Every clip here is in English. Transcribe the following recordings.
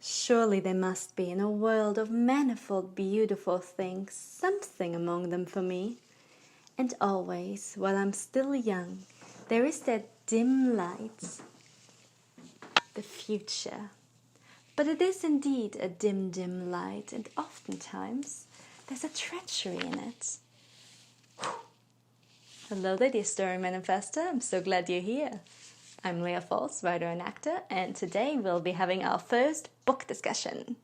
Surely there must be in a world of manifold beautiful things something among them for me. And always, while I'm still young, there is that dim light, the future. But it is indeed a dim, dim light, and oftentimes there's a treachery in it. Hello there, dear story manifestor. I'm so glad you're here. I'm Leah Falls, writer and actor, and today we'll be having our first book discussion.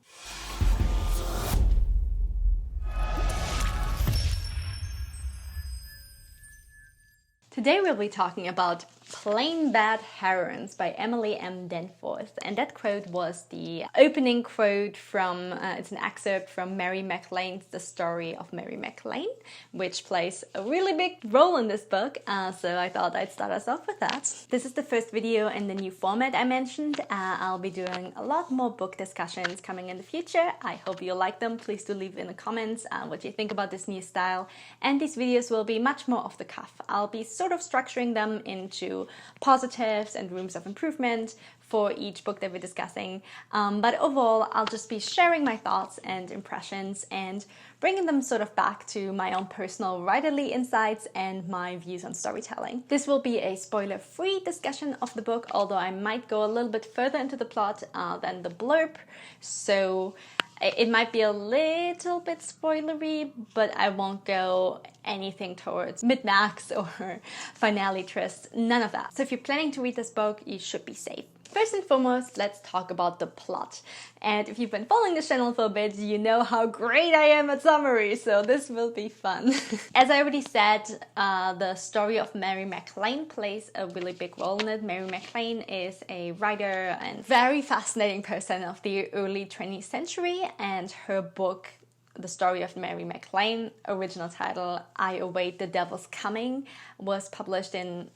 Today we'll be talking about Plain Bad Heroines by Emily Danforth, and that quote was the opening quote from, it's an excerpt from Mary MacLane's The Story of Mary MacLane, which plays a really big role in this book, so I thought I'd start us off with that. This is the first video in the new format I mentioned. I'll be doing a lot more book discussions coming in the future. I hope you'll like them. Please do leave in the comments what you think about this new style, and these videos will be much more off the cuff. I'll be sort of structuring them into positives and rooms of improvement for each book that we're discussing, but overall I'll just be sharing my thoughts and impressions and bringing them sort of back to my own personal writerly insights and my views on storytelling. This will be a spoiler-free discussion of the book, although I might go a little bit further into the plot than the blurb, so it might be a little bit spoilery, but I won't go anything towards mid-max or finale twist, none of that. So if you're planning to read this book, you should be safe. First and foremost, let's talk about the plot. And if you've been following this channel for a bit, you know how great I am at summaries, so this will be fun. As I already said, the story of Mary MacLane plays a really big role in it. Mary MacLane is a writer and very fascinating person of the early 20th century, and her book, The Story of Mary MacLane, original title, I Await the Devil's Coming, was published in,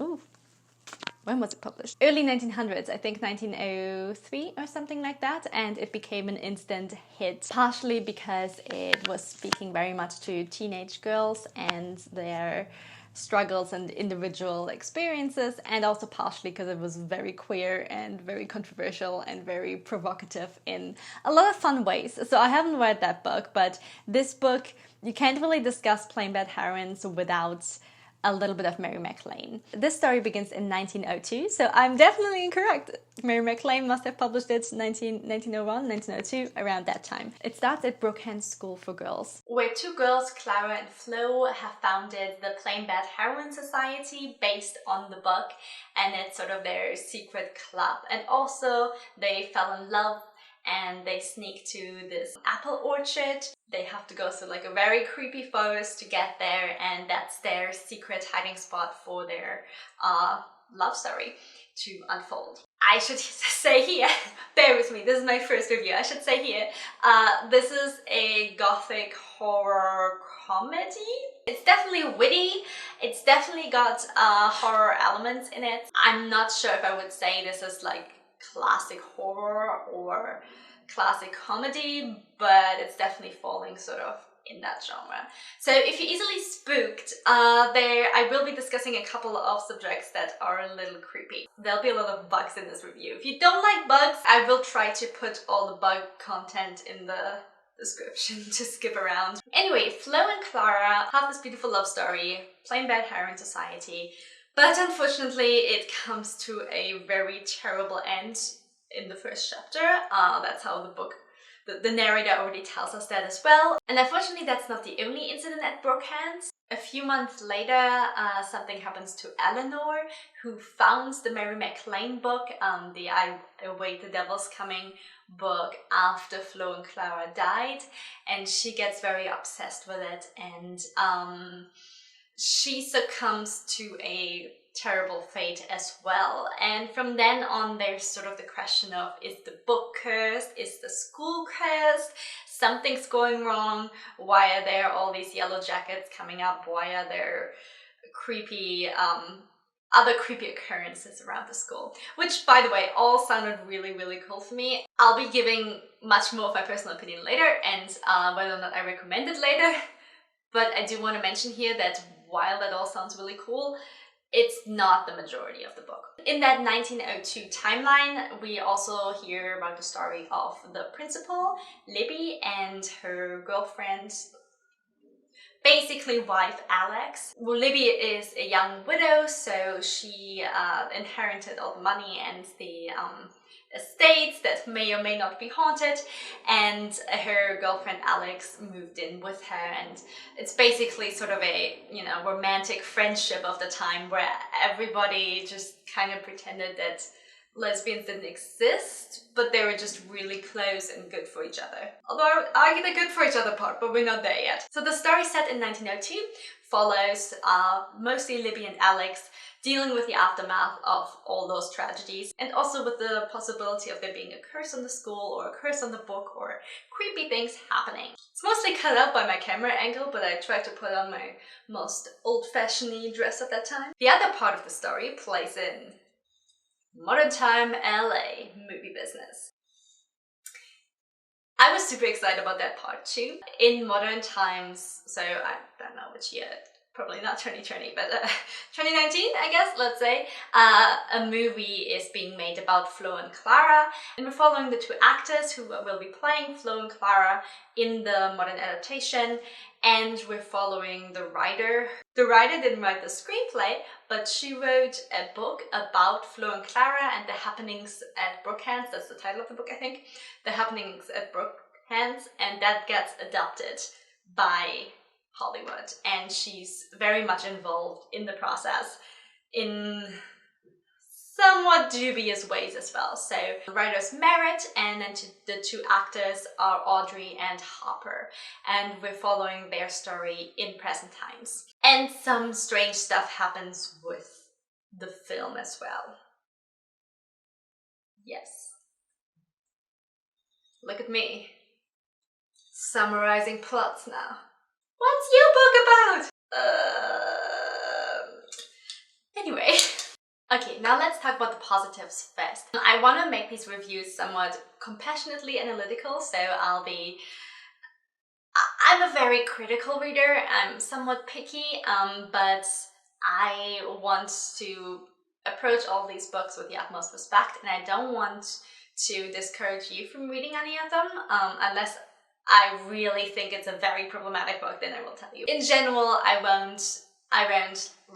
when was it published? Early 1900s, I think 1903 or something like that, and it became an instant hit, partially because it was speaking very much to teenage girls and their struggles and individual experiences, and also partially because it was very queer and very controversial and very provocative in a lot of fun ways. So I haven't read that book, but this book, you can't really discuss Plain Bad Heroines without a little bit of Mary MacLane. This story begins in 1902, so I'm definitely incorrect. Mary MacLane must have published it 1901, 1902, around that time. It starts at Brookham School for Girls, where two girls, Clara and Flo, have founded the Plain Bad Heroine Society based on the book, and it's sort of their secret club. And also they fell in love and they sneak to this apple orchard. They have to go through like a very creepy forest to get there, and that's their secret hiding spot for their love story to unfold. I should say here, bear with me, this is my first review, I should say here, this is a gothic horror comedy. It's definitely witty, it's definitely got horror elements in it. I'm not sure if I would say this is like classic horror or classic comedy, but it's definitely falling sort of in that genre. So if you're easily spooked, I will be discussing a couple of subjects that are a little creepy. There'll be a lot of bugs in this review. If you don't like bugs, I will try to put all the bug content in the description to skip around. Anyway, Flo and Clara have this beautiful love story, Plain Bad Heroine Society, but unfortunately it comes to a very terrible end in the first chapter. That's how the book, the narrator already tells us that as well. And unfortunately that's not the only incident at Brookhands. A few months later, something happens to Eleanor, who founds the Mary MacLane book, the I Await the Devil's Coming book, after Flo and Clara died, and she gets very obsessed with it, and she succumbs to a terrible fate as well. And from then on, there's sort of the question of, is the book cursed? Is the school cursed? Something's going wrong. Why are there all these yellow jackets coming up? Why are there creepy, other creepy occurrences around the school? Which, by the way, all sounded really, really cool for me. I'll be giving much more of my personal opinion later, and whether or not I recommend it later. But I do want to mention here that while that all sounds really cool, it's not the majority of the book. In that 1902 timeline, we also hear about the story of the principal, Libby, and her girlfriend, basically wife Alex. Well, Libby is a young widow, so she inherited all the money and the estates that may or may not be haunted, and her girlfriend Alex moved in with her, and it's basically sort of a, you know, romantic friendship of the time where everybody just kind of pretended that lesbians didn't exist, but they were just really close and good for each other. Although I would argue the good for each other part, but we're not there yet. So the story set in 1902 follows mostly Libby and Alex dealing with the aftermath of all those tragedies, and also with the possibility of there being a curse on the school or a curse on the book or creepy things happening. It's mostly cut out by my camera angle, but I tried to put on my most old-fashioned-y dress at that time. The other part of the story plays in modern time LA movie business. I was super excited about that part too. In modern times, so I don't know which year, probably not 2020, but 2019, I guess, let's say, a movie is being made about Flo and Clara, and we're following the two actors who will be playing Flo and Clara in the modern adaptation, and we're following the writer. The writer didn't write the screenplay, but she wrote a book about Flo and Clara and the happenings at Brookhands. That's the title of the book, I think. The happenings at Brookhands, and that gets adapted by Hollywood, and she's very much involved in the process in somewhat dubious ways as well. So the writers Merritt, and then the two actors are Audrey and Harper, and we're following their story in present times. And some strange stuff happens with the film as well. Yes. Look at me, summarizing plots now. What's your book about? Anyway. Okay, now let's talk about the positives first. I want to make these reviews somewhat compassionately analytical, so I'm a very critical reader, I'm somewhat picky, but I want to approach all these books with the utmost respect, and I don't want to discourage you from reading any of them, unless I really think it's a very problematic book, then I will tell you. In general, I won't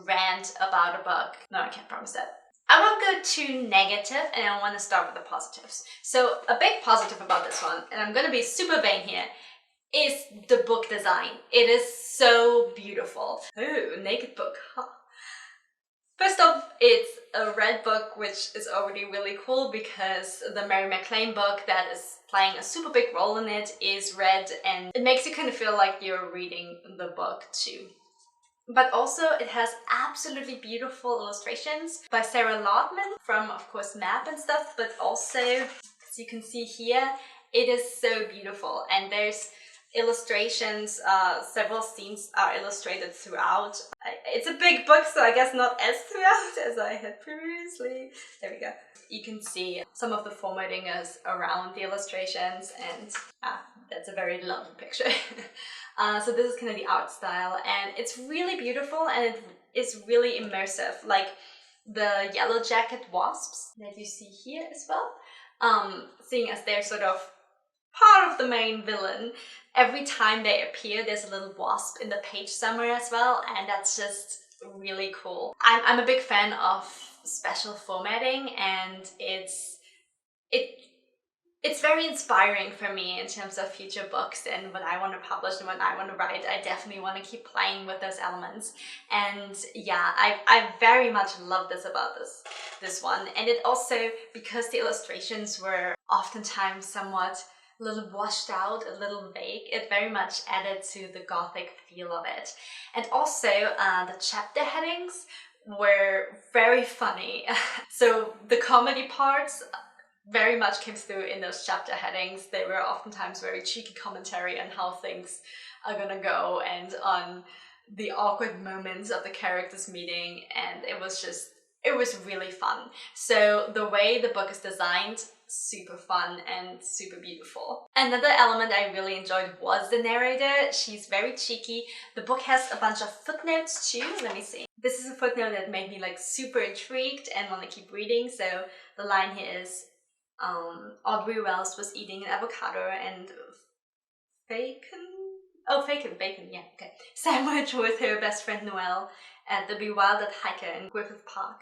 rant about a book. No, I can't promise that. I won't go too negative, and I want to start with the positives. So a big positive about this one, and I'm gonna be super vain here, is the book design. It is so beautiful. Ooh, naked book, huh? First off, it's a red book, which is already really cool because the Mary MacLane book that is playing a super big role in it is red, and it makes you kind of feel like you're reading the book too. But also it has absolutely beautiful illustrations by Sarah Lautman from, of course, Map and stuff, but also, as you can see here, it is so beautiful, and there's illustrations, several scenes are illustrated throughout. It's a big book, so I guess not as throughout as I had previously. There we go. You can see some of the formatting is around the illustrations, and that's a very lovely picture. So this is kind of the art style, and it's really beautiful, and it is really immersive, like the Yellow Jacket Wasps that you see here as well. Seeing as they're sort of part of the main villain, every time they appear there's a little wasp in the page somewhere as well, and that's just really cool. I'm a big fan of special formatting, and it's very inspiring for me in terms of future books and what I want to publish and what I want to write. I definitely want to keep playing with those elements, and yeah, I very much love this about this one. And it also, because the illustrations were oftentimes somewhat a little washed out, a little vague, it very much added to the gothic feel of it. And also the chapter headings were very funny. So the comedy parts very much came through in those chapter headings. They were oftentimes very cheeky commentary on how things are gonna go and on the awkward moments of the characters meeting, and it was really fun. So the way the book is designed, super fun and super beautiful. Another element I really enjoyed was the narrator. She's very cheeky. The book has a bunch of footnotes too. Let me see. This is a footnote that made me like super intrigued and want to keep reading. So the line here is, Audrey Wells was eating an avocado and bacon, yeah, okay, sandwich with her best friend Noelle at the Bewildered Hiker in Griffith Park.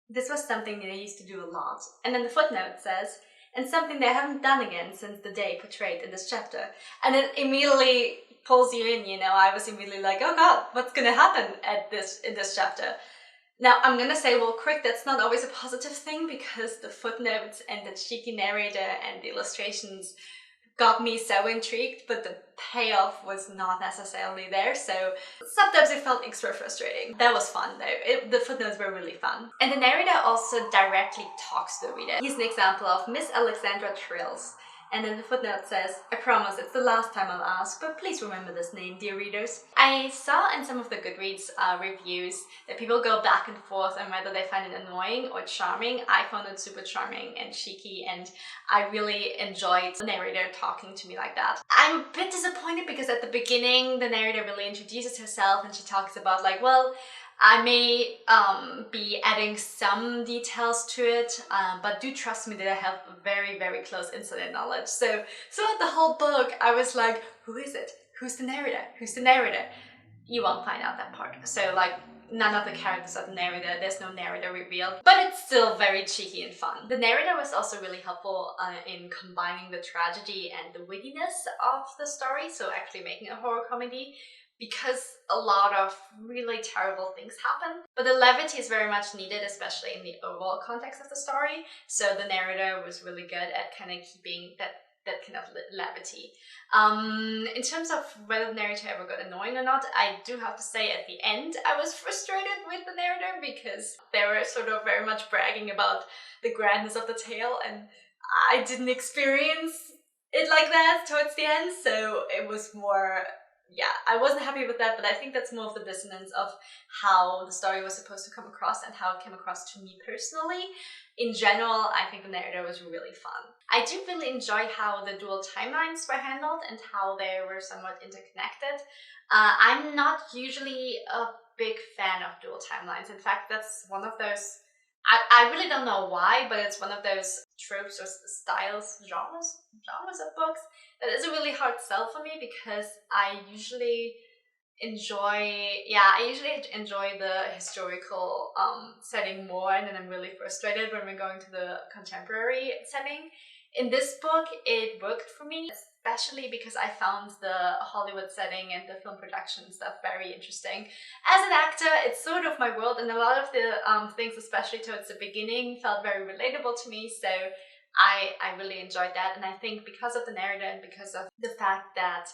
This was something they used to do a lot. And then the footnote says, and something they haven't done again since the day portrayed in this chapter. And it immediately pulls you in, you know. I was immediately like, oh god, what's gonna happen in this chapter? Now, I'm gonna say real quick, that's not always a positive thing, because the footnotes and the cheeky narrator and the illustrations got me so intrigued, but the payoff was not necessarily there, so sometimes it felt extra frustrating. That was fun though. The footnotes were really fun. And the narrator also directly talks to the reader. He's an example of Miss Alexandra Trills. And then the footnote says, I promise it's the last time I'll ask, but please remember this name, dear readers. I saw in some of the Goodreads reviews that people go back and forth on whether they find it annoying or charming. I found it super charming and cheeky, and I really enjoyed the narrator talking to me like that. I'm a bit disappointed because at the beginning, the narrator really introduces herself and she talks about like, well, I may be adding some details to it, but do trust me that I have very, very close insider knowledge. So throughout the whole book, I was like, who is it? Who's the narrator? Who's the narrator? You won't find out that part. So like, none of the characters are the narrator, there's no narrator revealed, but it's still very cheeky and fun. The narrator was also really helpful in combining the tragedy and the wittiness of the story, so actually making a horror comedy, because a lot of really terrible things happen. But the levity is very much needed, especially in the overall context of the story. So the narrator was really good at kind of keeping that kind of levity. In terms of whether the narrator ever got annoying or not, I do have to say at the end I was frustrated with the narrator, because they were sort of very much bragging about the grandness of the tale, and I didn't experience it like that towards the end, so it was more, yeah, I wasn't happy with that, but I think that's more of the dissonance of how the story was supposed to come across and how it came across to me personally. In general, I think the narrator was really fun. I do really enjoy how the dual timelines were handled and how they were somewhat interconnected. I'm not usually a big fan of dual timelines. In fact, that's one of those, I really don't know why, but it's one of those tropes or styles, genres of books that is a really hard sell for me, because I usually enjoy the historical setting more, and then I'm really frustrated when we're going to the contemporary setting. In this book, it worked for me, especially because I found the Hollywood setting and the film production stuff very interesting. As an actor, it's sort of my world, and a lot of the things, especially towards the beginning, felt very relatable to me, so I really enjoyed that. And I think because of the narrator and because of the fact that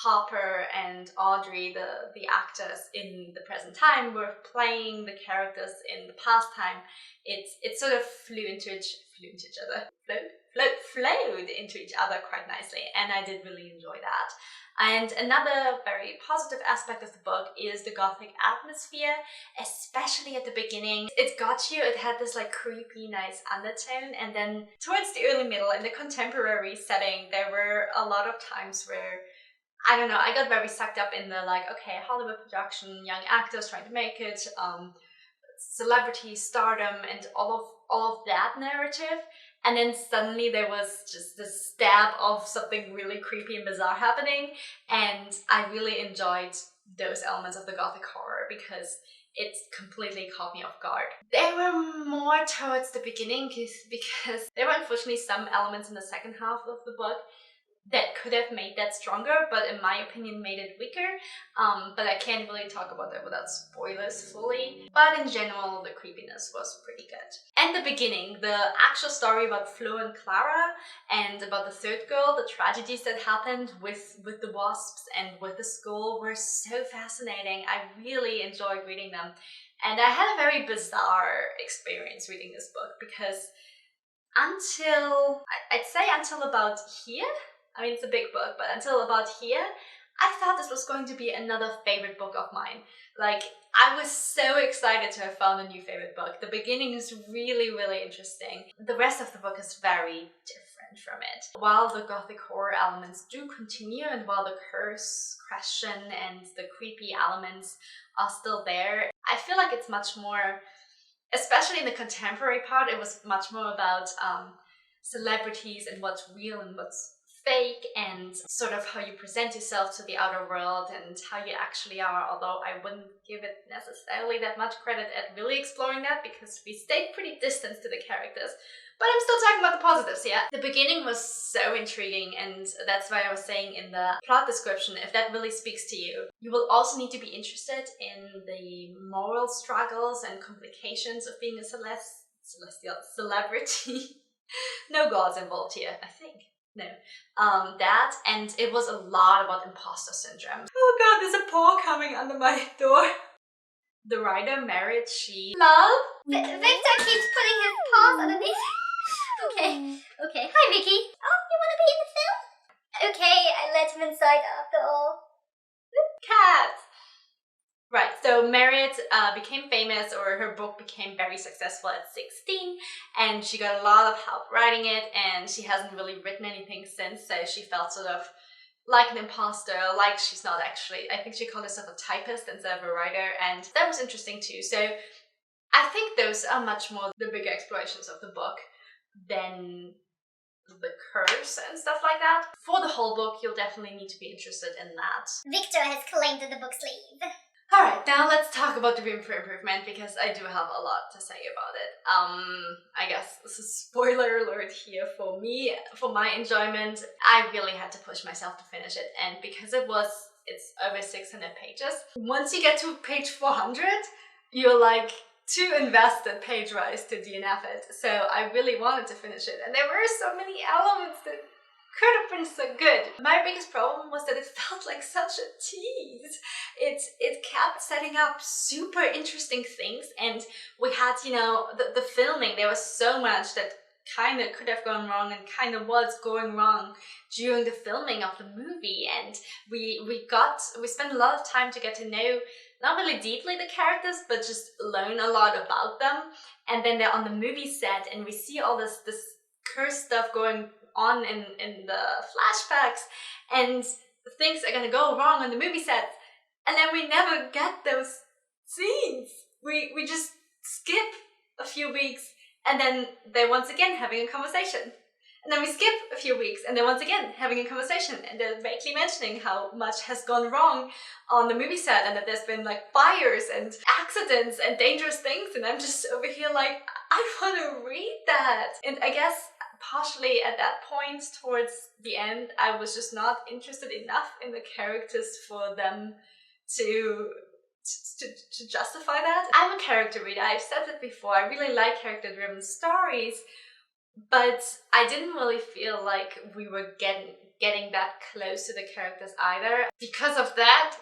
Harper and Audrey, the actors in the present time, were playing the characters in the past time, it sort of flowed into each other quite nicely, and I did really enjoy that. And another very positive aspect of the book is the gothic atmosphere, especially at the beginning. It got you, it had this like creepy, nice undertone, and then towards the early middle, in the contemporary setting, there were a lot of times where, I don't know, I got very sucked up in the like, okay, Hollywood production, young actors trying to make it, celebrity stardom, and all of that narrative. And then suddenly there was just this stab of something really creepy and bizarre happening, and I really enjoyed those elements of the gothic horror because it completely caught me off guard. They were more towards the beginning because there were unfortunately some elements in the second half of the book that could have made that stronger, but in my opinion made it weaker. But I can't really talk about that without spoilers fully. But in general, the creepiness was pretty good. And the beginning, the actual story about Flo and Clara, and about the third girl, the tragedies that happened with the Wasps and with the school, were so fascinating. I really enjoyed reading them. And I had a very bizarre experience reading this book, because I'd say until about here, I mean, it's a big book, but until about here, I thought this was going to be another favorite book of mine. Like, I was so excited to have found a new favorite book. The beginning is really, really interesting. The rest of the book is very different from it. While the gothic horror elements do continue, and while the curse question and the creepy elements are still there, I feel like it's much more, especially in the contemporary part, it was much more about celebrities and what's real and what's fake, and sort of how you present yourself to the outer world and how you actually are, although I wouldn't give it necessarily that much credit at really exploring that, because we stayed pretty distant to the characters. But I'm still talking about the positives here. The beginning was so intriguing, and that's why I was saying in the plot description, if that really speaks to you, you will also need to be interested in the moral struggles and complications of being a celestial celebrity. No gods involved here, I think. No. That, and it was a lot about imposter syndrome. Oh god, there's a paw coming under my door. The writer married she... Love? Victor keeps putting his paws underneath. Okay. Hi, Vicky. Oh, you want to be in the film? Okay, I let him inside after all. Cat! Right, so Marriott became famous, or her book became very successful at 16, and she got a lot of help writing it, and she hasn't really written anything since, so she felt sort of like an imposter, like she's not actually, I think she called herself a typist instead of a writer, and that was interesting too. So I think those are much more the bigger explorations of the book than the curse and stuff like that. For the whole book, you'll definitely need to be interested in that. Victor has claimed the book sleeve. Alright, now let's talk about the room for improvement, because I do have a lot to say about it. I guess this is spoiler alert here for me, for my enjoyment. I really had to push myself to finish it, and because it's over 600 pages, once you get to page 400, you're like too invested page-wise to DNF it. So I really wanted to finish it, and there were so many elements that could have been so good. My biggest problem was that it felt like such a tease. It kept setting up super interesting things, and we had, you know, the filming, there was so much that kind of could have gone wrong and kind of was going wrong during the filming of the movie, and we spent a lot of time to get to know, not really deeply the characters, but just learn a lot about them. And then they're on the movie set, and we see all this curse stuff going on in the flashbacks, and things are gonna go wrong on the movie set, and then we never get those scenes. We just skip a few weeks, and then they're once again having a conversation, and then we skip a few weeks, and they're once again having a conversation, and they're vaguely mentioning how much has gone wrong on the movie set, and that there's been like fires and accidents and dangerous things, and I'm just over here like, I want to read that. And I guess partially at that point towards the end, I was just not interested enough in the characters for them to justify that. I'm a character reader, I've said it before, I really like character-driven stories, but I didn't really feel like we were getting that close to the characters either. Because of that,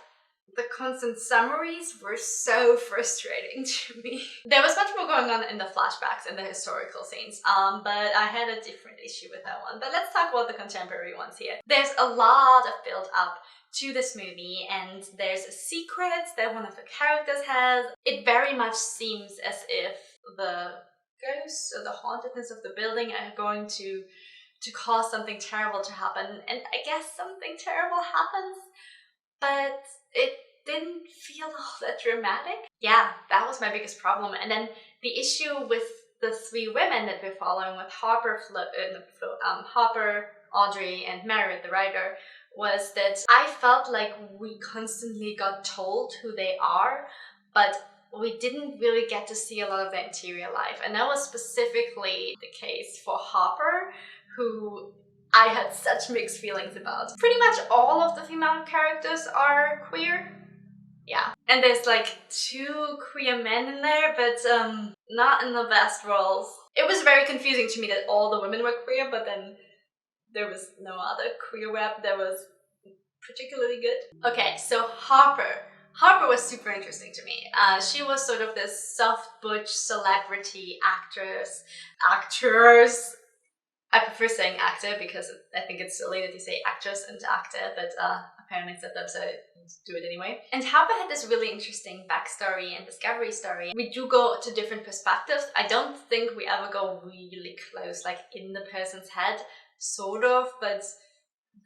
the constant summaries were so frustrating to me. There was much more going on in the flashbacks and the historical scenes, but I had a different issue with that one. But let's talk about the contemporary ones here. There's a lot of build up to this movie, and there's a secret that one of the characters has. It very much seems as if the ghosts or the hauntedness of the building are going to cause something terrible to happen, and I guess something terrible happens, but it didn't feel all that dramatic. Yeah, that was my biggest problem. And then the issue with the three women that we're following, with Harper, Audrey, and Meredith, the writer, was that I felt like we constantly got told who they are, but we didn't really get to see a lot of their interior life. And that was specifically the case for Harper, who I had such mixed feelings about. Pretty much all of the female characters are queer. Yeah. And there's like 2 queer men in there, but not in the best roles. It was very confusing to me that all the women were queer, but then there was no other queer rep that was particularly good. Okay, so Harper was super interesting to me. She was sort of this soft butch celebrity actress. I prefer saying actor because I think it's silly that you say actress and actor, but apparently it's up, so do it anyway. And Harper had this really interesting backstory and discovery story. We do go to different perspectives. I don't think we ever go really close, like in the person's head, sort of, but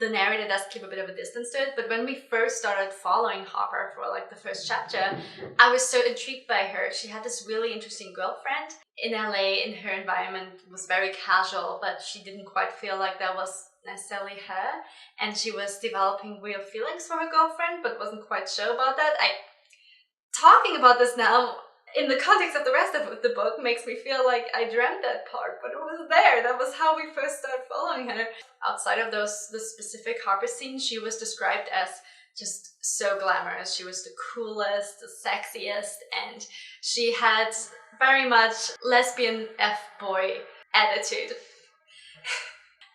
the narrator does keep a bit of a distance to it, but when we first started following Harper for like the first chapter, I was so intrigued by her. She had this really interesting girlfriend in LA, and her environment was very casual, but she didn't quite feel like that was necessarily her, and she was developing real feelings for her girlfriend, but wasn't quite sure about that. Talking about this now, in the context of the rest of the book, makes me feel like I dreamt that part, but it was there. That was how we first started following her. Outside of the specific Harper scene, she was described as just so glamorous. She was the coolest, the sexiest, and she had very much lesbian F-boy attitude.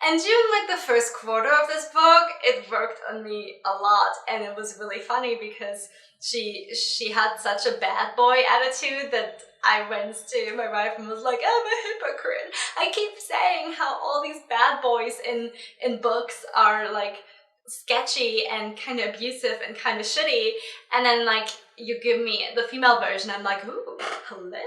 And during like the first quarter of this book, it worked on me a lot, and it was really funny because she had such a bad boy attitude that I went to my wife and was like, I'm a hypocrite. I keep saying how all these bad boys in books are like sketchy and kind of abusive and kind of shitty, and then like you give me the female version, I'm like, ooh, hello,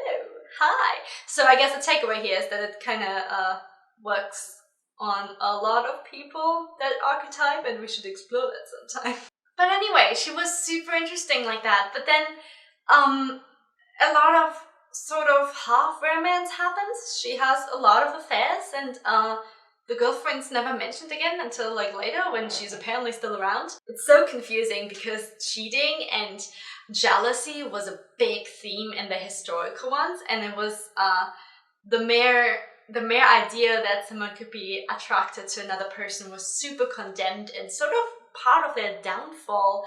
hi. So I guess the takeaway here is that it kind of works on a lot of people, that archetype, and we should explore that sometime. But anyway, she was super interesting like that. But then a lot of sort of half romance happens. She has a lot of affairs, and the girlfriend's never mentioned again until like later when she's apparently still around. It's so confusing because cheating and jealousy was a big theme in the historical ones, and it was the mere idea that someone could be attracted to another person was super condemned and sort of part of their downfall.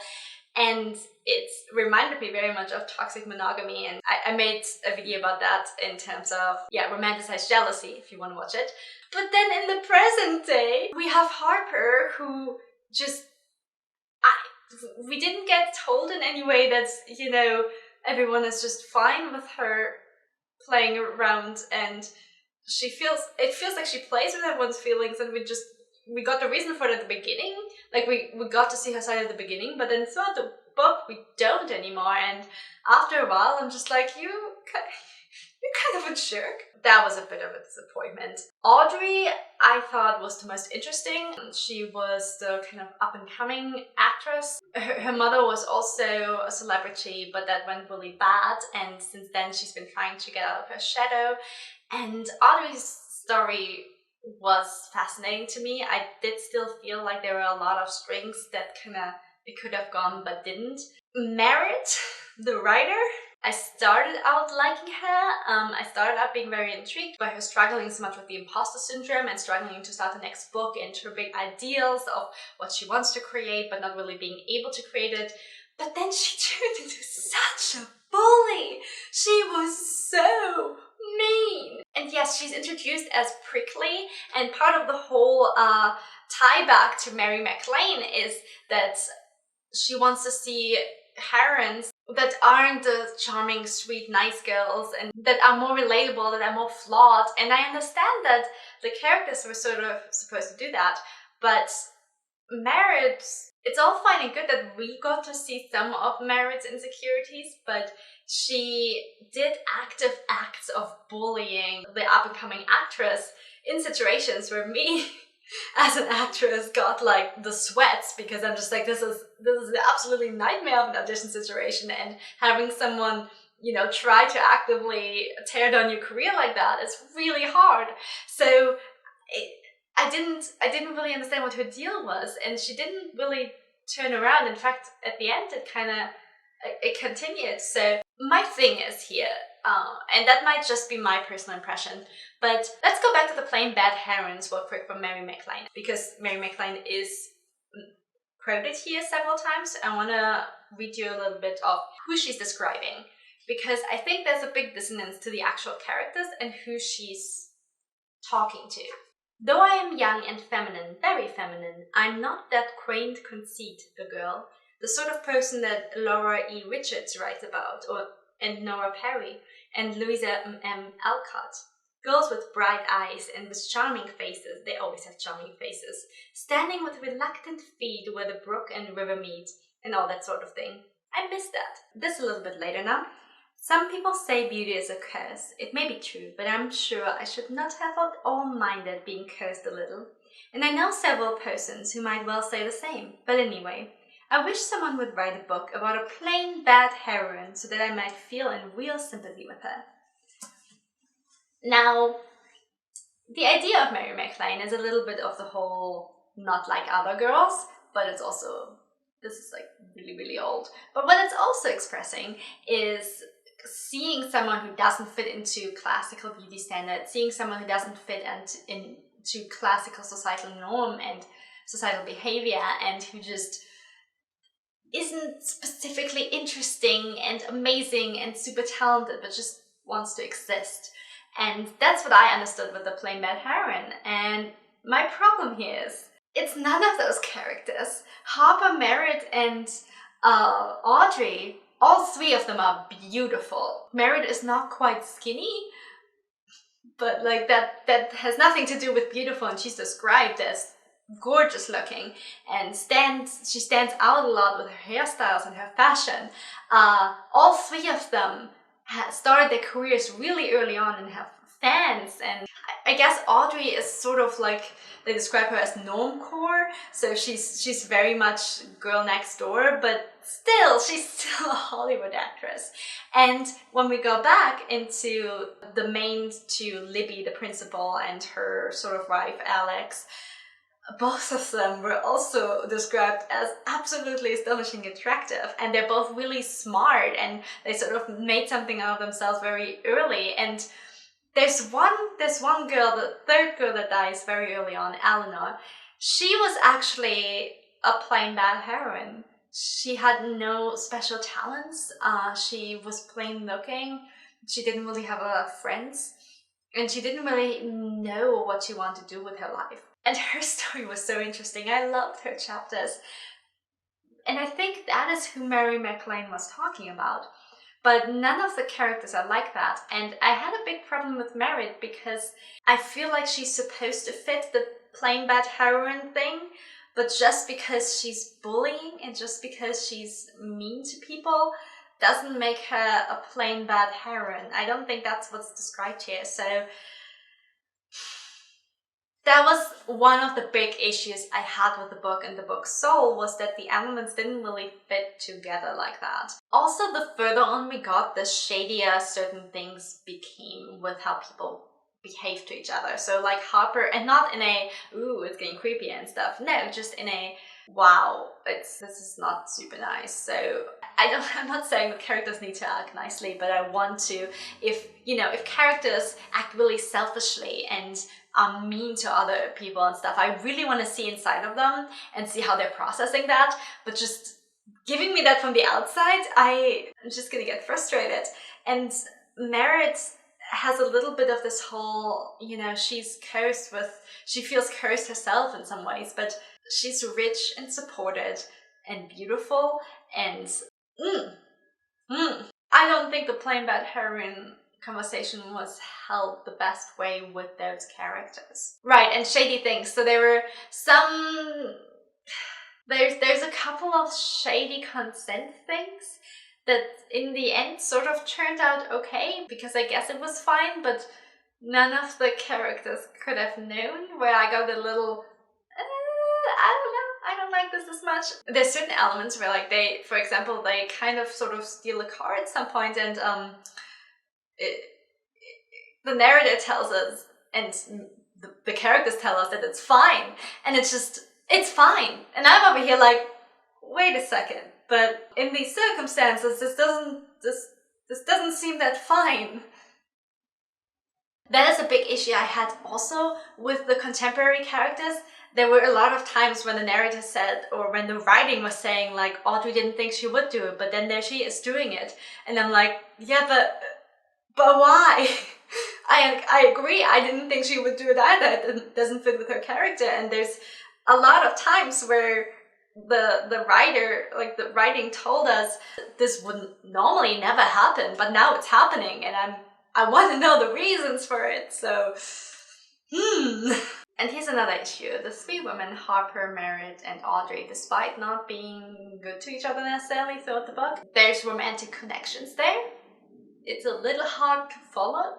And it reminded me very much of toxic monogamy, and I made a video about that in terms of, romanticized jealousy, if you want to watch it. But then in the present day, we have Harper, who just, we didn't get told in any way that, you know, everyone is just fine with her playing around, and it feels like she plays with everyone's feelings, and we got the reason for it at the beginning. Like we got to see her side at the beginning, but then throughout the book we don't anymore, and after a while I'm just like, you're kind of a jerk. That was a bit of a disappointment. Audrey, I thought, was the most interesting. She was the kind of up-and-coming actress. Her mother was also a celebrity, but that went really bad, and since then she's been trying to get out of her shadow. And Audrey's story was fascinating to me. I did still feel like there were a lot of strings that it could have gone but didn't. Merritt, the writer, I started out liking her. I started out being very intrigued by her struggling so much with the imposter syndrome and struggling to start the next book and her big ideals of what she wants to create but not really being able to create it. But then she turned into such a bully. She was so mean. And yes, she's introduced as prickly, and part of the whole tie back to Mary MacLane is that she wants to see heroines that aren't the charming, sweet, nice girls, and that are more relatable, that are more flawed. And I understand that the characters were sort of supposed to do that, but Merritt, it's all fine and good that we got to see some of Merritt's insecurities, but she did active acts of bullying the up-and-coming actress in situations where me as an actress got like the sweats, because I'm just like, this is the absolutely nightmare of an audition situation, and having someone, you know, try to actively tear down your career like that is really hard. So I didn't really understand what her deal was, and she didn't really turn around. In fact, at the end, it continued. So my thing is here, and that might just be my personal impression, but let's go back to the Plain Bad Heroines real quick from Mary MacLane, because Mary MacLane is quoted here several times. I want to read you a little bit of who she's describing, because I think there's a big dissonance to the actual characters and who she's talking to. Though I am young and feminine, very feminine, I'm not that quaint conceit, a girl, the sort of person that Laura E. Richards writes about, and Nora Perry, and Louisa M. Alcott. Girls with bright eyes and with charming faces, they always have charming faces, standing with reluctant feet where the brook and river meet, and all that sort of thing. I miss that. This a little bit later now. Some people say beauty is a curse. It may be true, but I'm sure I should not have felt all-minded being cursed a little. And I know several persons who might well say the same. But anyway, I wish someone would write a book about a plain bad heroine so that I might feel in real sympathy with her. Now, the idea of Mary MacLane is a little bit of the whole not like other girls, but it's also, this is like really, really old. But what it's also expressing is seeing someone who doesn't fit into classical beauty standards, seeing someone who doesn't fit into classical societal norm and societal behavior, and who just isn't specifically interesting and amazing and super talented, but just wants to exist. And that's what I understood with the plain bad heroine. And my problem here is, it's none of those characters. Harper, Merritt, and Audrey, all three of them are beautiful. Merritt is not quite skinny, but like that has nothing to do with beautiful, and she's described as gorgeous looking and she stands out a lot with her hairstyles and her fashion. All three of them started their careers really early on and have fans, and I guess Audrey is sort of like, they describe her as normcore, so she's very much girl next door, but she's still a Hollywood actress. And when we go back into the main two, Libby, the principal, and her sort of wife, Alex, both of them were also described as absolutely astonishingly attractive, and they're both really smart, and they sort of made something out of themselves very early. And there's one girl, the third girl that dies very early on, Eleanor. She was actually a plain bad heroine. She had no special talents. She was plain looking. She didn't really have a lot of friends, and she didn't really know what she wanted to do with her life. And her story was so interesting. I loved her chapters. And I think that is who Mary MacLane was talking about. But none of the characters are like that. And I had a big problem with Merritt because I feel like she's supposed to fit the plain bad heroine thing, but just because she's bullying and just because she's mean to people doesn't make her a plain bad heroine. I don't think that's what's described here. So that was one of the big issues I had with the book and the book's soul, was that the elements didn't really fit together like that. Also, the further on we got, the shadier certain things became with how people behave to each other. So like Harper, and not in a, ooh, it's getting creepy and stuff. No, just in a, wow, this is not super nice. So I'm not saying that characters need to act nicely, but I want to, if characters act really selfishly and are mean to other people and stuff, I really want to see inside of them and see how they're processing that. But just giving me that from the outside, I'm just gonna get frustrated. And Merritt has a little bit of this whole, she feels cursed herself in some ways, but she's rich and supported and beautiful, and I don't think the plain bad heroine conversation was held the best way with those characters. Right, and shady things. So there were there's a couple of shady consent things that in the end sort of turned out okay, because I guess it was fine, but none of the characters could have known, where I got a little, I don't like this as much. There's certain elements where, like, for example, they kind of sort of steal a car at some point, and the narrator tells us, and the characters tell us that it's fine, and it's fine. And I'm over here like, wait a second, but in these circumstances, this doesn't seem that fine. That is a big issue I had also with the contemporary characters. There were a lot of times when the narrator said, or when the writing was saying, like, Audrey didn't think she would do it, but then there she is doing it. And I'm like, yeah, but why? I agree, I didn't think she would do it either. It doesn't fit with her character. And there's a lot of times where the writer, like the writing told us this would normally never happen, but now it's happening, and I want to know the reasons for it. So, And here's another issue. The three women, Harper, Merritt, and Audrey, despite not being good to each other necessarily throughout the book, there's romantic connections there. It's a little hard to follow,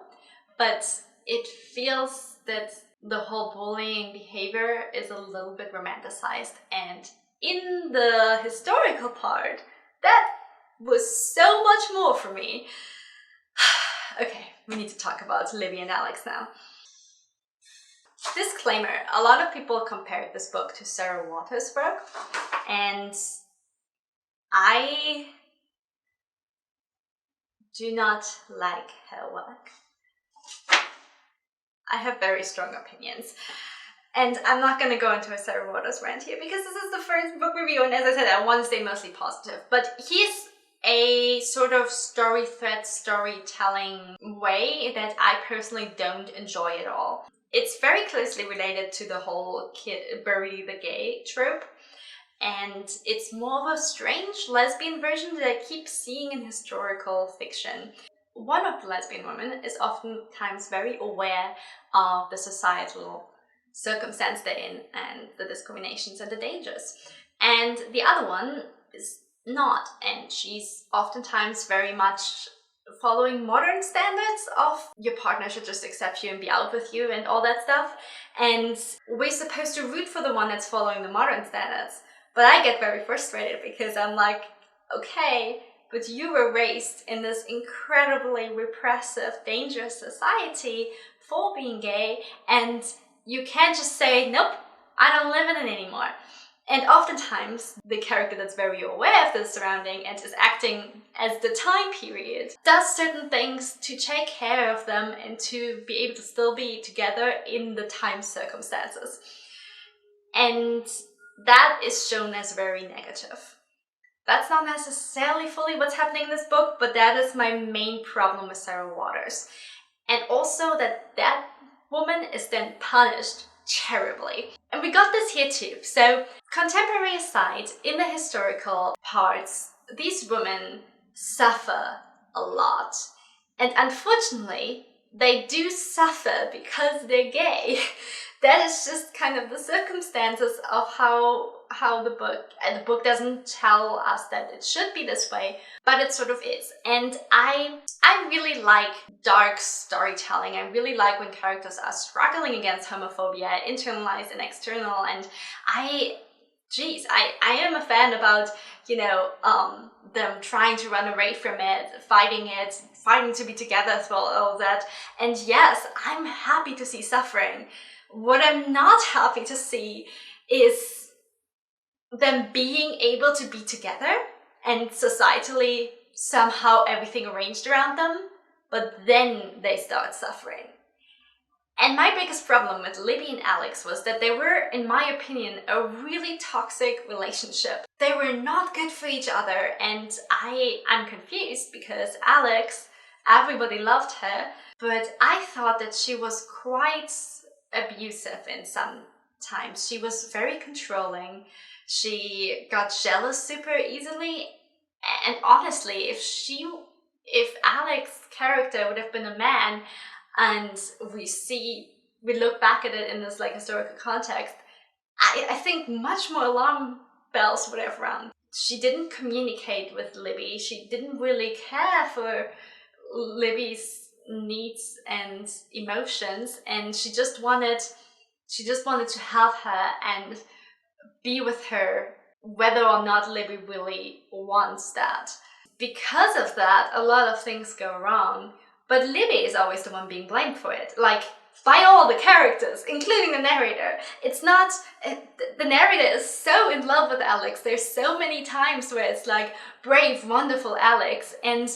but it feels that the whole bullying behavior is a little bit romanticized. And in the historical part, that was so much more for me. Okay, we need to talk about Libby and Alex now. Disclaimer, a lot of people compared this book to Sarah Waters' book, and I do not like her work. I have very strong opinions. And I'm not going to go into a Sarah Waters rant here because this is the first book review, and as I said, I want to stay mostly positive. But he's a sort of story thread storytelling way that I personally don't enjoy at all. It's very closely related to the whole bury the gay trope, and it's more of a strange lesbian version that I keep seeing in historical fiction. One of the lesbian women is oftentimes very aware of the societal circumstance they're in and the discriminations and the dangers. And the other one is not, and she's oftentimes very much following modern standards of your partner should just accept you and be out with you and all that stuff. And we're supposed to root for the one that's following the modern standards. But I get very frustrated because I'm like, okay, but you were raised in this incredibly repressive, dangerous society for being gay, and you can't just say, nope, I don't live in it anymore. And oftentimes, the character that's very aware of the surrounding and is acting as the time period does certain things to take care of them and to be able to still be together in the time circumstances. And that is shown as very negative. That's not necessarily fully what's happening in this book, but that is my main problem with Sarah Waters. And also that woman is then punished terribly. And we got this here too. So, contemporary aside, in the historical parts, these women suffer a lot. And unfortunately, they do suffer because they're gay. That is just kind of the circumstances of how the book doesn't tell us that it should be this way, but it sort of is. And I really like dark storytelling. I really like when characters are struggling against homophobia, internalized and external. And I am a fan about, them trying to run away from it, fighting to be together through all that. And yes, I'm happy to see suffering. What I'm not happy to see is them being able to be together and societally somehow everything arranged around them, but then they start suffering. And my biggest problem with Libby and Alex was that they were, in my opinion, a really toxic relationship. They were not good for each other, and I'm confused because Alex, everybody loved her, but I thought that she was quite abusive in some times. She was very controlling. She got jealous super easily. And honestly, if Alex's character would have been a man, and we look back at it in this historical context, I think much more alarm bells would have rung. She didn't communicate with Libby. She didn't really care for Libby's needs and emotions, and she just wanted to have her and be with her whether or not Libby really wants that. Because of that, a lot of things go wrong, but Libby is always the one being blamed for it, by all the characters, including the narrator. It's not, the narrator is so in love with Alex. There's so many times where it's brave, wonderful Alex, and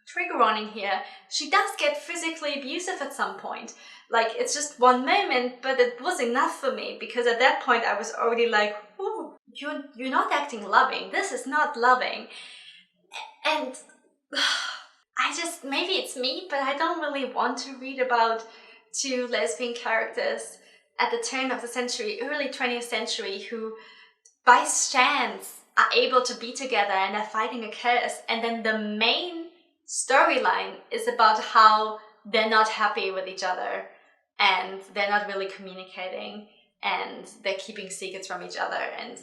trigger warning here, she does get physically abusive at some point. It's just one moment, but it was enough for me, because at that point I was already ooh, you're not acting loving. This is not loving. And maybe it's me, but I don't really want to read about two lesbian characters at the turn of the century, early 20th century, who by chance are able to be together and are fighting a curse, and then the main storyline is about how they're not happy with each other and they're not really communicating and they're keeping secrets from each other and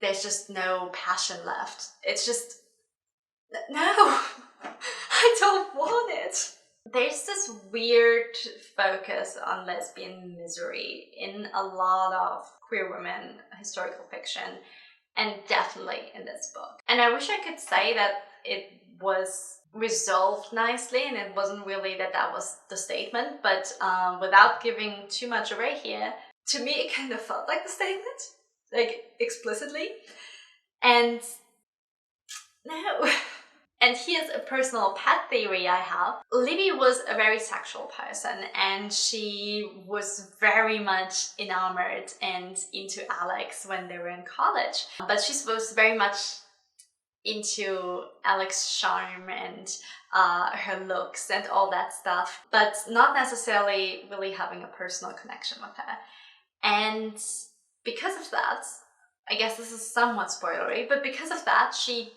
there's just no passion left. It's just, no, I don't want it. There's this weird focus on lesbian misery in a lot of queer women historical fiction, and definitely in this book. And I wish I could say that it was resolved nicely and it wasn't really that was the statement, but without giving too much away here, to me it kind of felt like the statement, like explicitly. And no. And here's a personal pet theory I have. Libby was a very sexual person and she was very much enamored and into Alex when they were in college. But she was very much into Alex's charm and her looks and all that stuff, but not necessarily really having a personal connection with her. And because of that, I guess this is somewhat spoilery, but because of that, she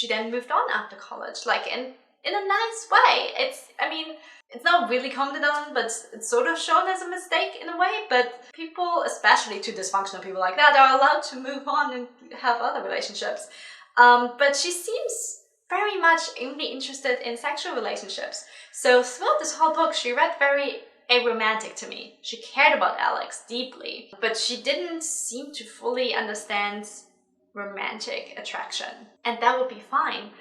then moved on after college, like in a nice way. It's not really commented on, but it's sort of shown as a mistake in a way. But people, especially two dysfunctional people like that, are allowed to move on and have other relationships. But she seems very much only interested in sexual relationships. So throughout this whole book, she read very aromantic to me. She cared about Alex deeply, but she didn't seem to fully understand romantic attraction. And that would be fine,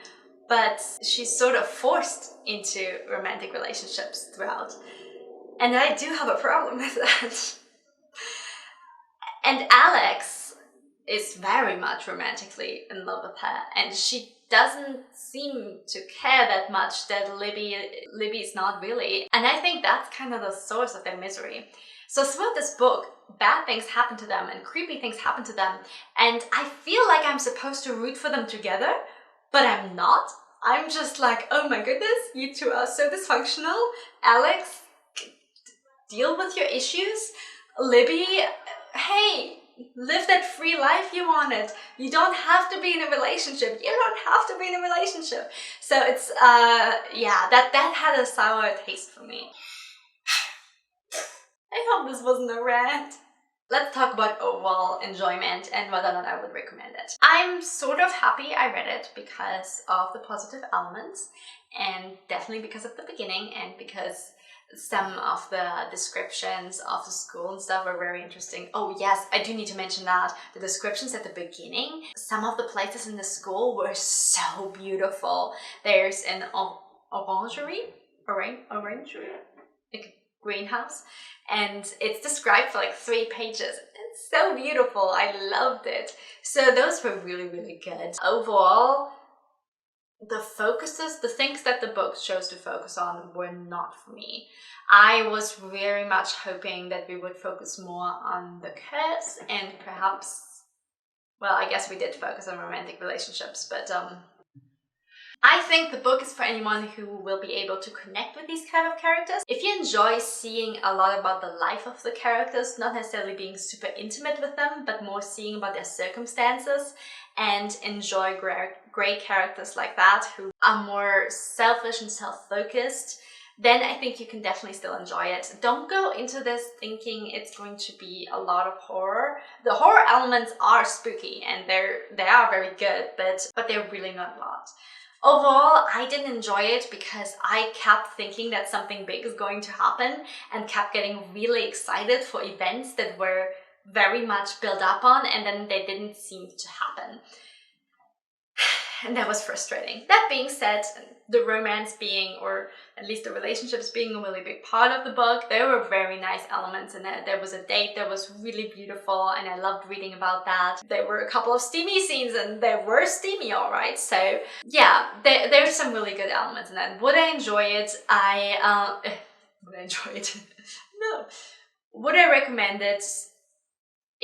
but she's sort of forced into romantic relationships throughout. And I do have a problem with that. And Alex is very much romantically in love with her, and she doesn't seem to care that much that Libby's not really. And I think that's kind of the source of their misery. So throughout this book, bad things happen to them and creepy things happen to them, and I feel like I'm supposed to root for them together, but I'm not. I'm just like, oh my goodness, you two are so dysfunctional. Alex, deal with your issues. Libby, hey, live that free life you wanted. You don't have to be in a relationship. You don't have to be in a relationship. So it's, that had a sour taste for me. I hope this wasn't a rant. Let's talk about overall enjoyment and whether or not I would recommend it. I'm sort of happy I read it because of the positive elements, and definitely because of the beginning, and because some of the descriptions of the school and stuff were very interesting. Oh yes, I do need to mention that. The descriptions at the beginning, some of the places in the school were so beautiful. There's an orangery, like greenhouse, and it's described for like 3 pages. It's so beautiful. I loved it. So those were really, really good. Overall, the things that the book chose to focus on were not for me. I was very much hoping that we would focus more on the curse and perhaps, well, I guess we did focus on romantic relationships, but I think the book is for anyone who will be able to connect with these kind of characters. If you enjoy seeing a lot about the life of the characters, not necessarily being super intimate with them, but more seeing about their circumstances, and enjoy grey characters like that who are more selfish and self-focused, then I think you can definitely still enjoy it. Don't go into this thinking it's going to be a lot of horror. The horror elements are spooky and they are very good, but they're really not a lot. Overall, I didn't enjoy it because I kept thinking that something big is going to happen and kept getting really excited for events that were very much built up on, and then they didn't seem to happen. And that was frustrating. That being said, the romance being, or at least the relationships being, a really big part of the book, there were very nice elements in it. There was a date that was really beautiful and I loved reading about that. There were a couple of steamy scenes and they were steamy, alright. So yeah, there's some really good elements in that. Would I enjoy it? Would I enjoy it? No. Would I recommend it?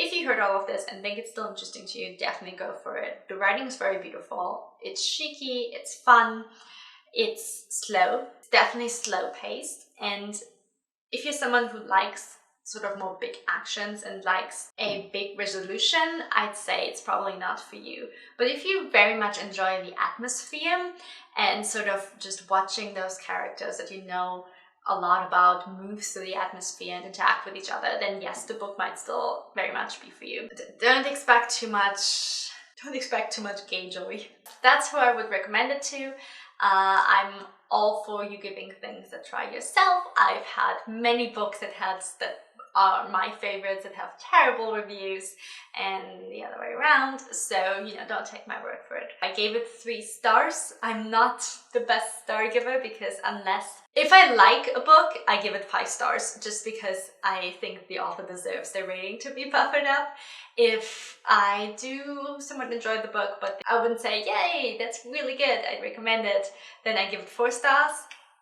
If you heard all of this and think it's still interesting to you, definitely go for it. The writing is very beautiful. It's cheeky, it's fun, it's slow. It's definitely slow paced. And if you're someone who likes sort of more big actions and likes a big resolution, I'd say it's probably not for you. But if you very much enjoy the atmosphere and sort of just watching those characters that you know a lot about move through the atmosphere and interact with each other, then yes, the book might still very much be for you. But don't expect too much gay joy. That's who I would recommend it to. I'm all for you giving things a try yourself. I've had many books that are my favorites that have terrible reviews and the other way around, so don't take my word for it. I gave it 3 stars. I'm not the best star giver because if I like a book, I give it 5 stars just because I think the author deserves their rating to be buffered up. If I do somewhat enjoy the book but I wouldn't say yay, that's really good, I'd recommend it, then I give it 4 stars.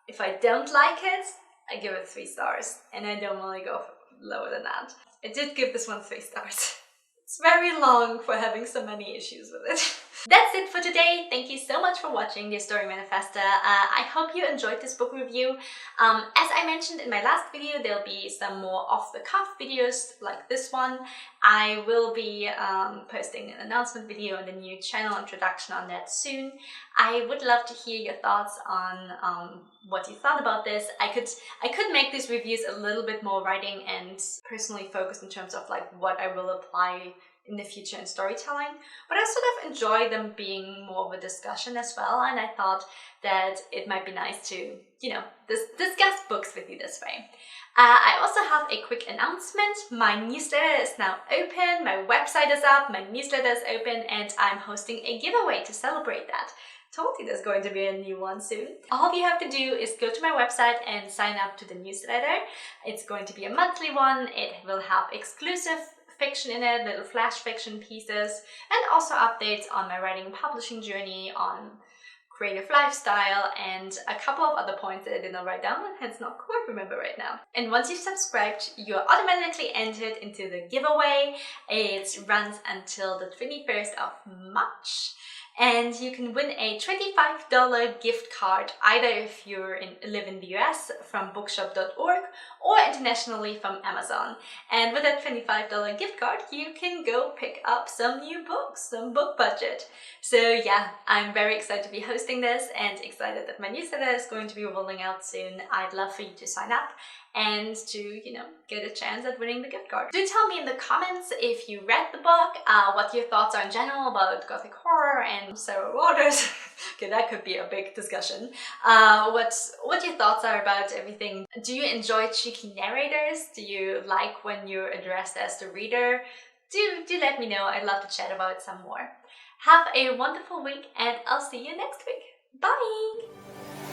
If I don't like it, I give it 3 stars, and I don't really go lower than that. I did give this one 3 stars. It's very long for having so many issues with it. That's it for today. Thank you so much for watching the Story Manifestor. I hope you enjoyed this book review. As I mentioned in my last video, there'll be some more off-the-cuff videos like this one. I will be posting an announcement video and a new channel introduction on that soon. I would love to hear your thoughts on what you thought about this. I could make these reviews a little bit more writing and personally focused in terms of like what I will apply in the future in storytelling, but I sort of enjoy them being more of a discussion as well, and I thought that it might be nice to, discuss books with you this way. I also have a quick announcement. My newsletter is now open, my website is up, my newsletter is open, and I'm hosting a giveaway to celebrate that. Told you there's going to be a new one soon. All you have to do is go to my website and sign up to the newsletter. It's going to be a monthly one. It will have exclusive fiction in it, little flash fiction pieces, and also updates on my writing and publishing journey, on creative lifestyle, and a couple of other points that I did not write down and hence not quite remember right now. And once you've subscribed, you're automatically entered into the giveaway. It runs until the 21st of March. And you can win a $25 gift card, either if you live in the US from bookshop.org or internationally from Amazon. And with that $25 gift card, you can go pick up some new books, some book budget. So yeah, I'm very excited to be hosting this and excited that my newsletter is going to be rolling out soon. I'd love for you to sign up and to, get a chance at winning the gift card. Do tell me in the comments if you read the book, what your thoughts are in general about Gothic horror and Sarah Waters. Okay, that could be a big discussion. What your thoughts are about everything. Do you enjoy cheeky narrators? Do you like when you're addressed as the reader? Do let me know. I'd love to chat about it some more. Have a wonderful week, and I'll see you next week. Bye!